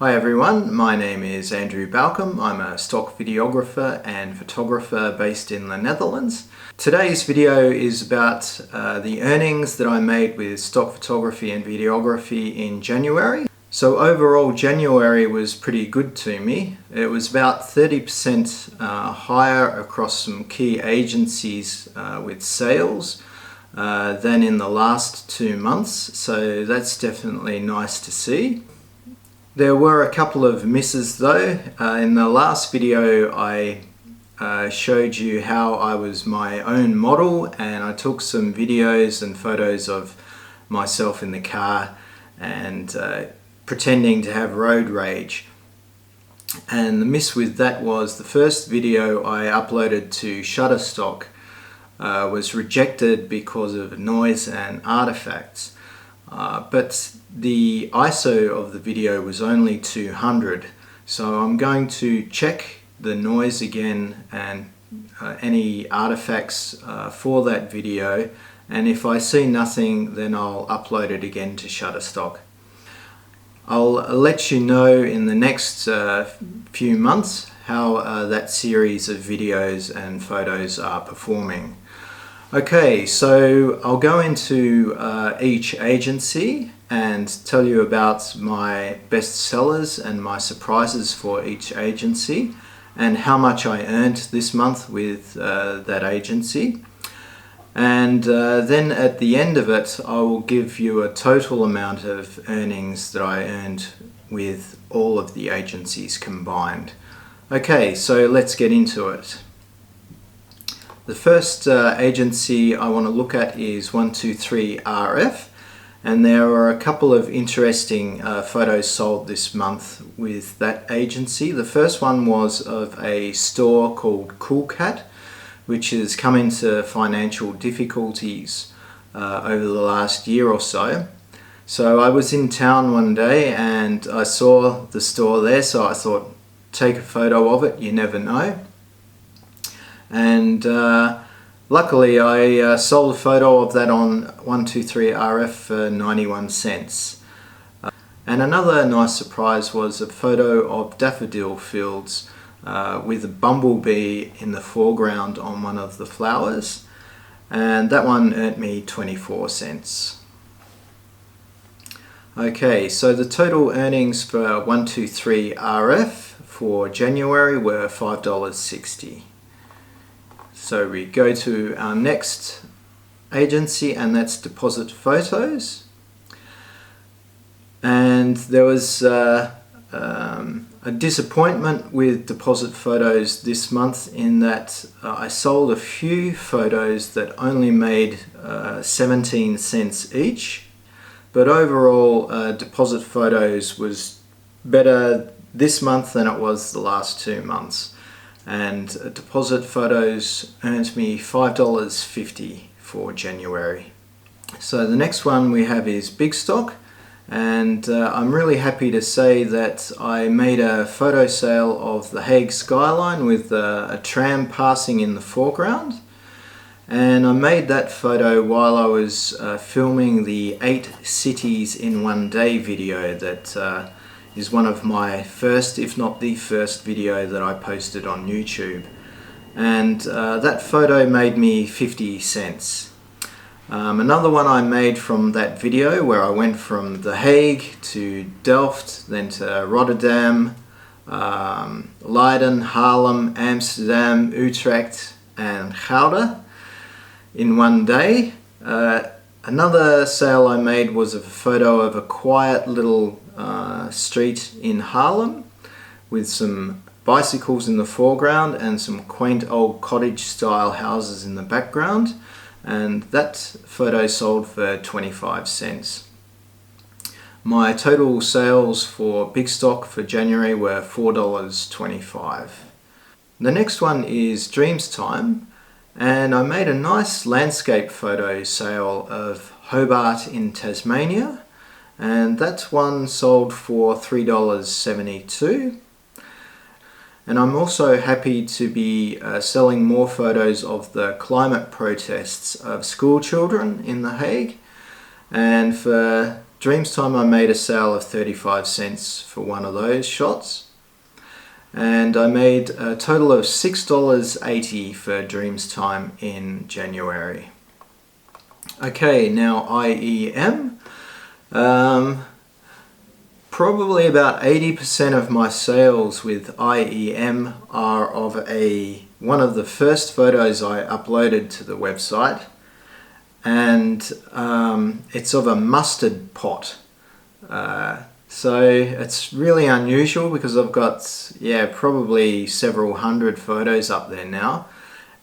Hi everyone, my name is Andrew Balcom. I'm a stock videographer and photographer based in the Netherlands. Today's video is about the earnings that I made with stock photography and videography in January. So overall January was pretty good to me. It was about 30% higher across some key agencies with sales than in the last 2 months, so that's definitely nice to see. There were a couple of misses though. In the last video I showed you how I was my own model and I took some videos and photos of myself in the car and pretending to have road rage. And the miss with that was the first video I uploaded to Shutterstock was rejected because of noise and artifacts. But the ISO of the video was only 200, so I'm going to check the noise again and any artifacts for that video, and if I see nothing then I'll upload it again to Shutterstock. I'll let you know in the next few months how that series of videos and photos are performing. Okay, so I'll go into each agency and tell you about my best sellers and my surprises for each agency and how much I earned this month with that agency. And then at the end of it I will give you a total amount of earnings that I earned with all of the agencies combined. Okay, so let's get into it. The first agency I want to look at is 123RF, and there are a couple of interesting photos sold this month with that agency. The first one was of a store called Cool Cat, which has come into financial difficulties over the last year or so. So I was in town one day and I saw the store there, so I thought, take a photo of it, you never know. And luckily I sold a photo of that on 123RF for 91 cents. And another nice surprise was a photo of daffodil fields with a bumblebee in the foreground on one of the flowers, and that one earned me 24 cents. Okay, so the total earnings for 123RF for January were $5.60. So we go to our next agency, and that's Deposit Photos. And there was a disappointment with Deposit Photos this month in that I sold a few photos that only made 17 cents each, but overall Deposit Photos was better this month than it was the last 2 months, and Deposit Photos earned me $5.50 for January. So the next one we have is Bigstock. And I'm really happy to say that I made a photo sale of the Hague skyline with a tram passing in the foreground, and I made that photo while I was filming the 8 cities in one day video that is one of my first, if not the first, video that I posted on YouTube, and that photo made me 50 cents. Another one I made from that video where I went from The Hague to Delft, then to Rotterdam, Leiden, Haarlem, Amsterdam, Utrecht and Gouda in one day. Another sale I made was a photo of a quiet little street in Haarlem with some bicycles in the foreground and some quaint old cottage style houses in the background. And that photo sold for 25 cents. My total sales for Bigstock for January were $4.25. The next one is Dreams Time, and I made a nice landscape photo sale of Hobart in Tasmania, and that one sold for $3.72. And I'm also happy to be selling more photos of the climate protests of school children in The Hague. And for Dreamstime I made a sale of 35 cents for one of those shots, and I made a total of $6.80 for Dreamstime in January. Okay, now IEM. Probably about 80% of my sales with IEM are of one of the first photos I uploaded to the website, and it's of a mustard pot. So it's really unusual because I've got probably several hundred photos up there now,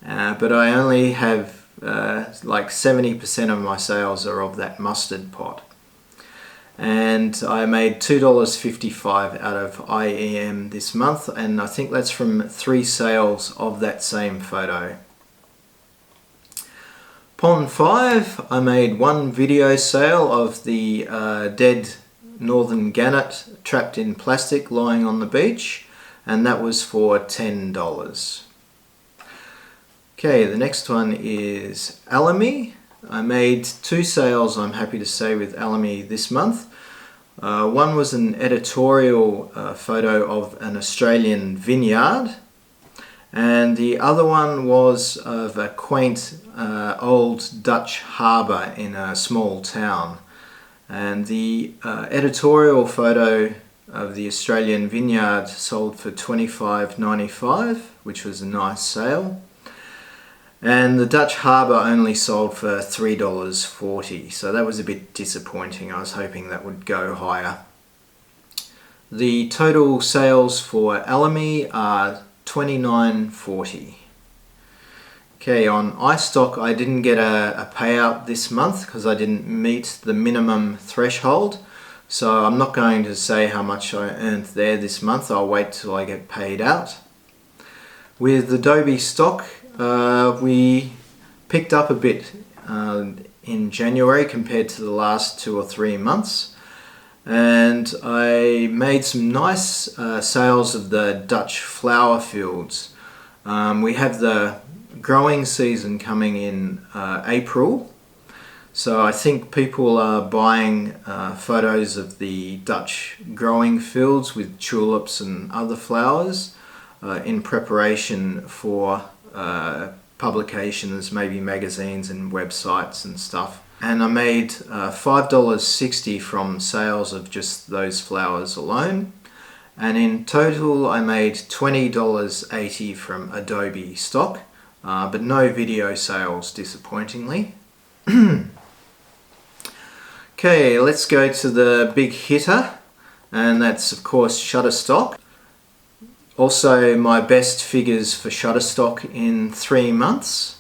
but I only have like 70% of my sales are of that mustard pot. And I made $2.55 out of IEM this month, and I think that's from 3 sales of that same photo. Pond 5, I made 1 video sale of the dead northern gannet trapped in plastic lying on the beach, and that was for $10. Okay, the next one is Alamy. I made 2 sales, I'm happy to say, with Alamy this month. One was an editorial photo of an Australian vineyard, and the other one was of a quaint old Dutch harbour in a small town. And the editorial photo of the Australian vineyard sold for $25.95, which was a nice sale. And the Dutch harbour only sold for $3.40, so that was a bit disappointing. I was hoping that would go higher. The total sales for Alamy are $29.40. Okay, on iStock I didn't get a payout this month because I didn't meet the minimum threshold, so I'm not going to say how much I earned there this month. I'll wait till I get paid out. With Adobe Stock, we picked up a bit in January compared to the last 2 or 3 months, and I made some nice sales of the Dutch flower fields. We have the growing season coming in April, so I think people are buying photos of the Dutch growing fields with tulips and other flowers in preparation for publications, maybe magazines and websites and stuff. And I made $5.60 from sales of just those flowers alone. And in total I made $20.80 from Adobe Stock, but no video sales, disappointingly. Okay, let's go to the big hitter, and that's of course Shutterstock. Also my best figures for Shutterstock in 3 months.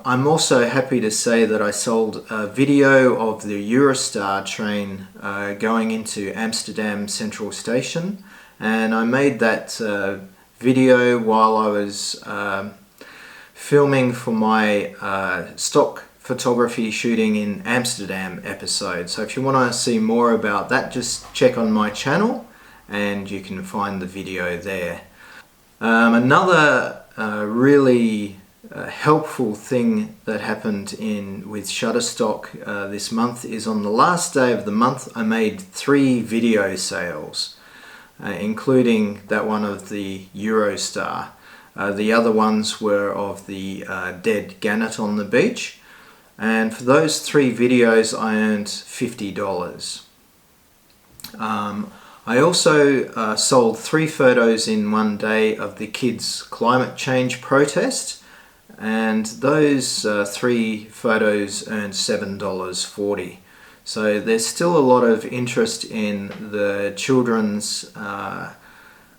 I'm also happy to say that I sold a video of the Eurostar train going into Amsterdam Central Station, and I made that video while I was filming for my stock photography shooting in Amsterdam episode. So if you want to see more about that, just check on my channel and you can find the video there. Another really helpful thing that happened with Shutterstock this month is on the last day of the month I made 3 video sales, including that one of the Eurostar. The other ones were of the dead gannet on the beach, and for those 3 videos I earned $50. I also sold 3 photos in one day of the kids' climate change protest, and those 3 photos earned $7.40. So there's still a lot of interest in the children's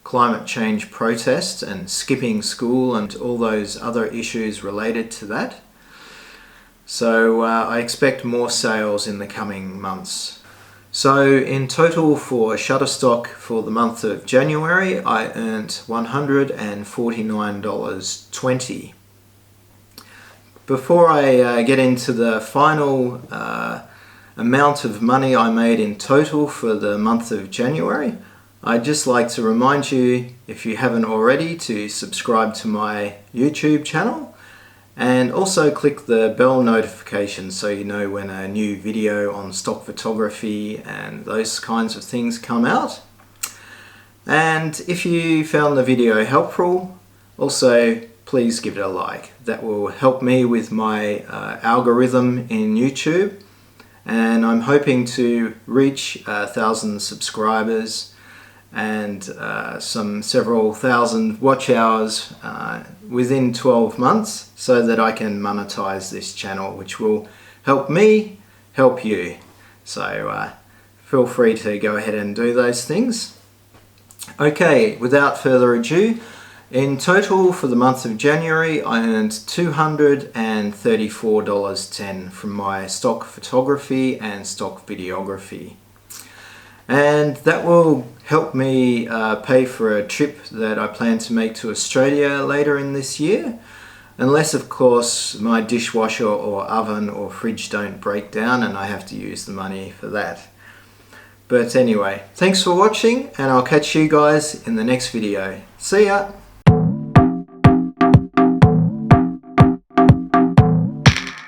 climate change protest and skipping school and all those other issues related to that. So I expect more sales in the coming months. So in total for Shutterstock for the month of January, I earned $149.20. Before I get into the final amount of money I made in total for the month of January, I'd just like to remind you, if you haven't already, to subscribe to my YouTube channel And also click the bell notification so you know when a new video on stock photography and those kinds of things come out. And if you found the video helpful, also please give it a like. That will help me with my algorithm in YouTube, and I'm hoping to reach 1,000 subscribers and several thousand watch hours within 12 months, so that I can monetize this channel, which will help me help you. So feel free to go ahead and do those things. Okay, without further ado, in total for the month of January I earned $234.10 from my stock photography and stock videography. And that will help me pay for a trip that I plan to make to Australia later in this year. Unless of course my dishwasher or oven or fridge don't break down and I have to use the money for that. But anyway, thanks for watching, and I'll catch you guys in the next video. See ya!